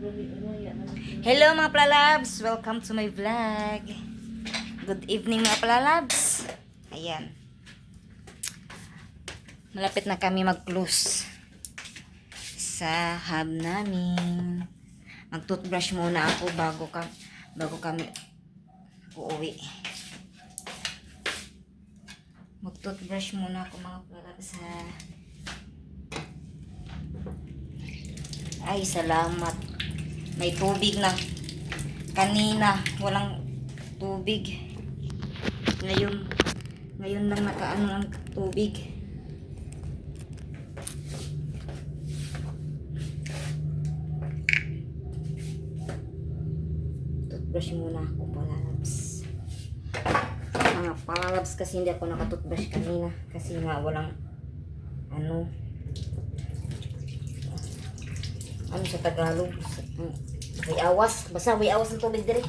Hello mga Plalabs! Welcome to my vlog. Good evening mga Plalabs. Ayan. Malapit na kami mag-close sa hub namin. Mag-toothbrush muna ako bago kami uuwi. Mag-toothbrush muna ako mga Plalabs ha. Ay, salamat. May tubig na. Kanina, walang tubig. Ngayon lang nakaano ng tubig. Toothbrush muna ako, Plalabs. Mga Plalabs, kasi hindi ako nakatoothbrush kanina. Kasi nga walang ano sa Tagalog. May awas. Basta may awas ng tubig diri.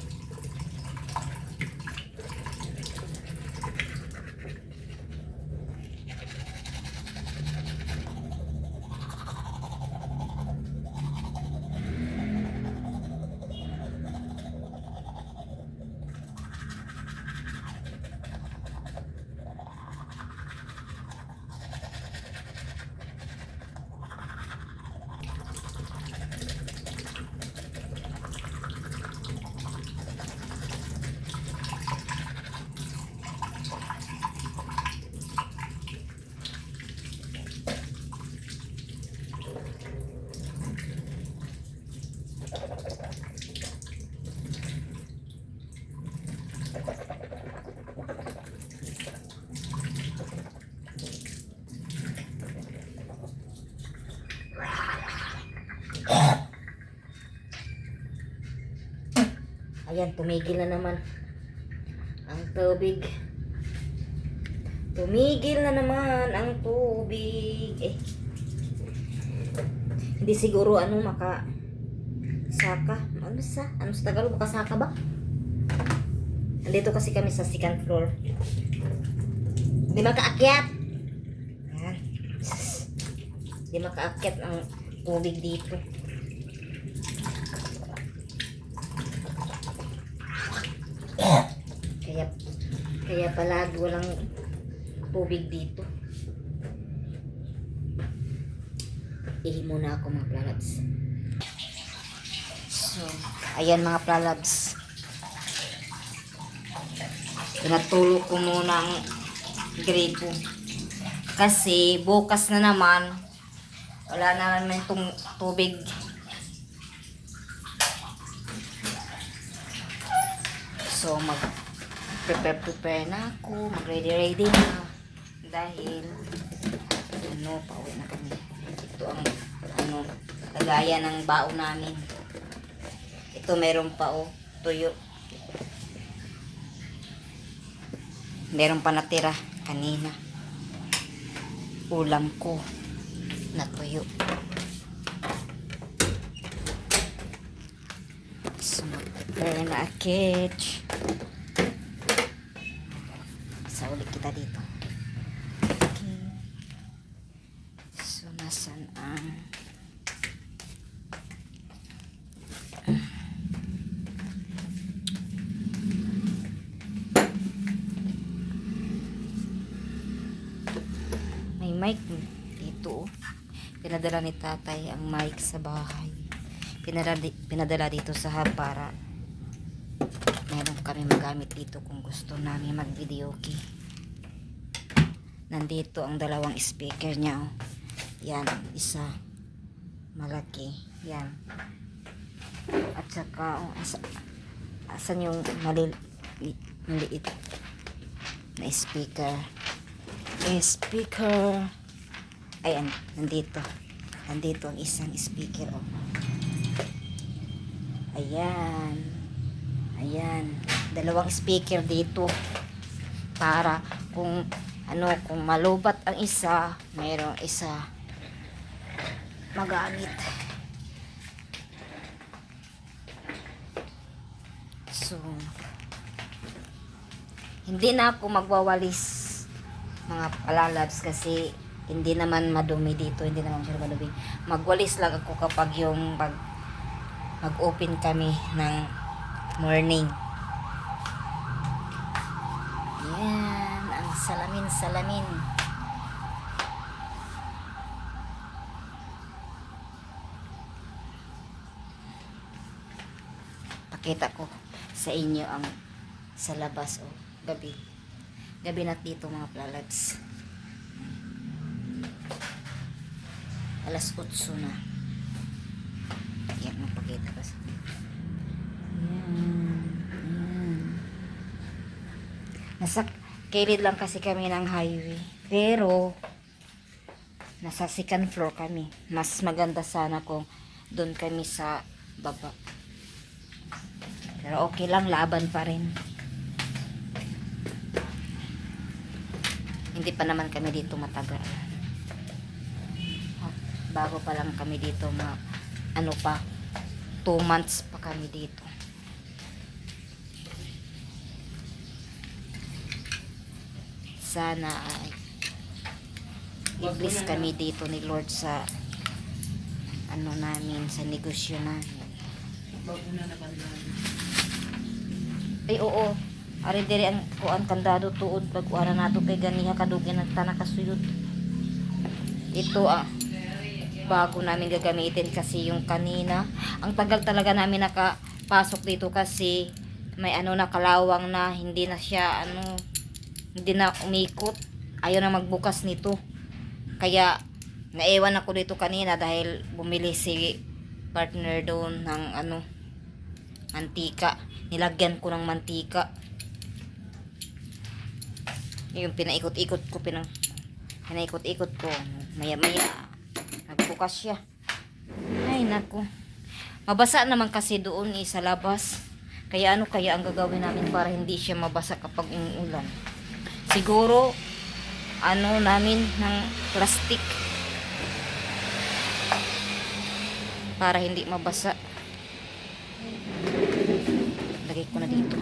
Ayan, tumigil na naman ang tubig. Tumigil na naman ang tubig. Hindi siguro saka. Ano sa Tagalog? Makasaka ba? Andito kasi kami sa second floor. Hindi makaakyat. Ayan. Hindi makaakyat ang tubig dito. Kaya palagi walang tubig dito. Ihi muna ako mga Plalabs. So, ayan mga Plalabs. Pinatulog ko muna ang gripo. Kasi bukas na naman, wala na naman itong tubig. So, prepare na ako, mag-ready na. Dahil, pauwi na kami. Ito ang, lagayan ng baon namin. Ito meron pa, tuyo. Meron pa natira kanina. Ulam ko na tuyo. So, prepare na akich. Sa ulit kita dito. Okay. So, nasan ang may mic dito. Pinadala ni tatay ang mic sa bahay. Pinadala dito sa hub para meron kami magamit dito kung gusto namin mag-video okay. Nandito ang dalawang speaker niya. Yan, isa malaki. Yan. At saka asan yung maliit na speaker. Ayan, nandito ang isang speaker. Ayan, dalawang speaker dito para kung malubat ang isa, mayroong isa magamit. So, hindi na ako magwawalis mga Plalabs kasi hindi naman madumi dito, hindi naman siya madumi. Magwalis lang ako kapag yung mag-open kami ng morning. Yan, ang salamin. Pakita ko sa inyo ang sa labas, oh, gabi. Gabi na dito mga plalags. Alas 8 na. Yan, magpakita ko sa nasa kilid lang kasi kami ng highway. Pero, nasa second floor kami. Mas maganda sana kung doon kami sa baba. Pero okay lang, laban pa rin. Hindi pa naman kami dito matagal. Bago pa lang kami dito, ano pa, 2 months pa kami dito. Sana ay i-bless kami dito ni Lord sa ano namin, sa negosyo namin. Ay oo, ari diri ang kuan kandado tuod pag ara nato kay ganiha kadugin ang tanak kasuyod. Ito bago namin gagamitin kasi yung kanina, ang tagal talaga namin nakapasok dito kasi may ano na kalawang na, hindi na siya hindi na umikot. Ayaw na magbukas nito. Kaya naiwan ako dito kanina dahil bumili si partner doon ng mantika. Nilagyan ko ng mantika. Yung pinaikot-ikot ko, pinaikot-ikot ko. Maya-maya nagbukas siya. Ay nako. Mabasa naman kasi doon sa labas. Kaya kaya ang gagawin namin para hindi siya mabasa kapag umuulan? Siguro namin ng plastic para hindi mabasa. Lagay ko na dito.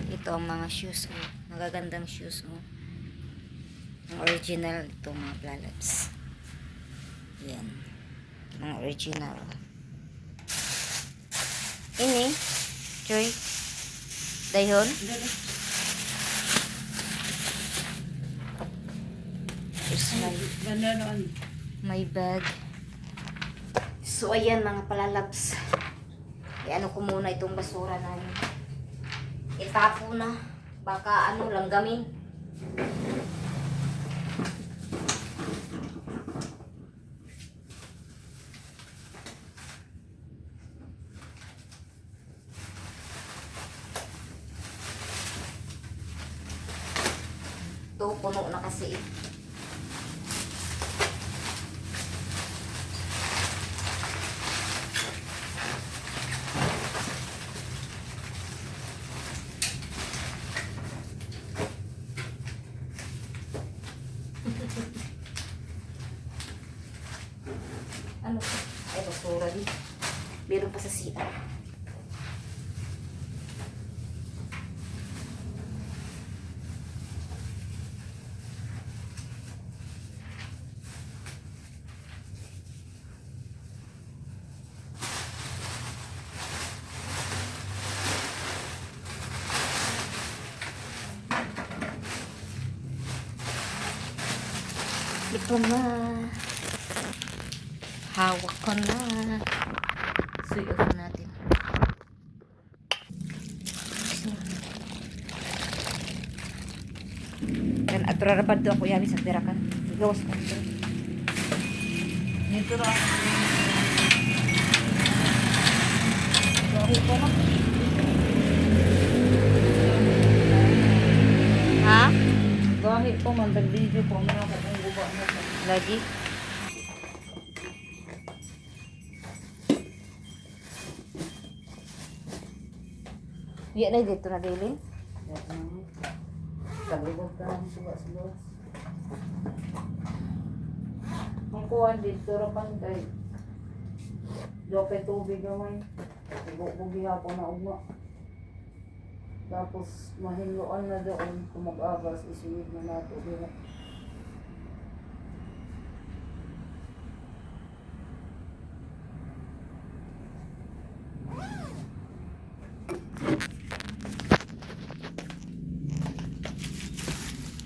Ito ang mga shoes ko. Magagandang shoes ko. Ang original ito mga plalaps. Yan. Mga original. Ini. Choy. Dayon. Here's my bag. So, ayan mga palalabs. Ano ko muna itong basura namin. Itapo na. Baka langgamin. Ito, puno na kasi. Ay, basura din. Meron pa sa CR. Ito na. Hawak ko na. Switch off natin. Yan, at rarapad to ako yabi sa tirakan. Gawas ko. Nito na. Sorry po na. Ha? Gahit po man, tag-video po. Mga katang guba mo. Lagi? Yan na dito na diling. Tag-ibog ka lang sugas-sugas. Ang kuhan dito, rapan kay Jope tubig naman. Ibog-bugi ako na ugma. Tapos mahinluan na doon kung mag-agas, isuwid na nato diha.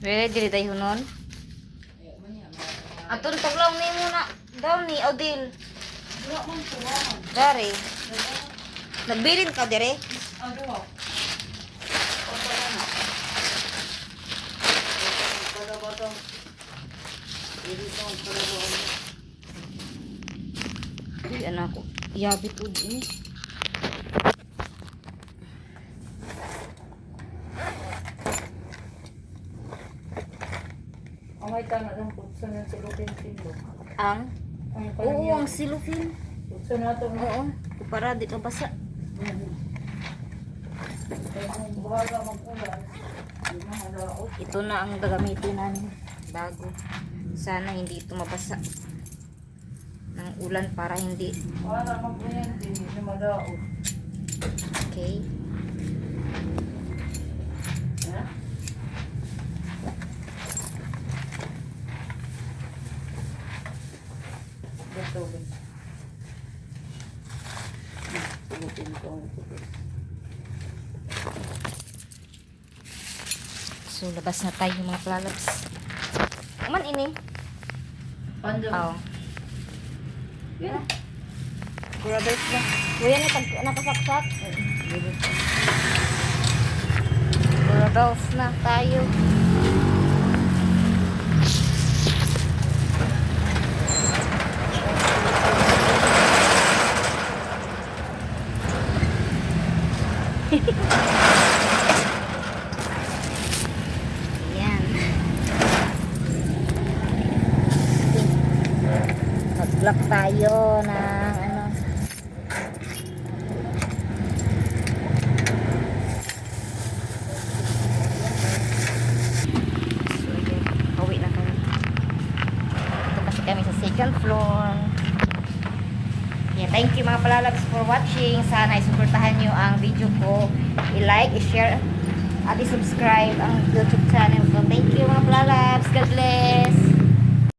Wala dili tayo nun. Atun taglaw ni muna. Daw ni Odil. Wala man tuwan. Dari. Nagbilin ka dire. Ano? Opo na. Para ba to? Hindi ko ang palawan. Uy, anak ko. Yabit ud ini. Ang may tana ng putsa ng silutin tindo. Ang? Ang Oo, ang silufin. putsa na ito. Oo. Para di ka basa. Kaya kung bahala mag-ulan, hindi na halaot. Ito na ang gagamitin namin. Bago. Sana hindi ito mabasa ng ulan para hindi. Para mag-ulan, hindi na malaot. Okay. Ha? Ito, guys. Silutin ko ang ito. So, labas na tayo mga plalabs. Aman ini. Pando. Oo. Yan. Brothers na. Kuya na nakasaksak. Brothers na tayo. Ayan. Mag-block tayo ng ano. So, yun. Pauwi na kami. Ito kasi kami sa second floor. Yeah, thank you mga palalabs for watching. Sana isuportahan nyo ang video ko. I-like, i-share, at i-subscribe ang YouTube channel ko. Thank you mga palalabs. God bless.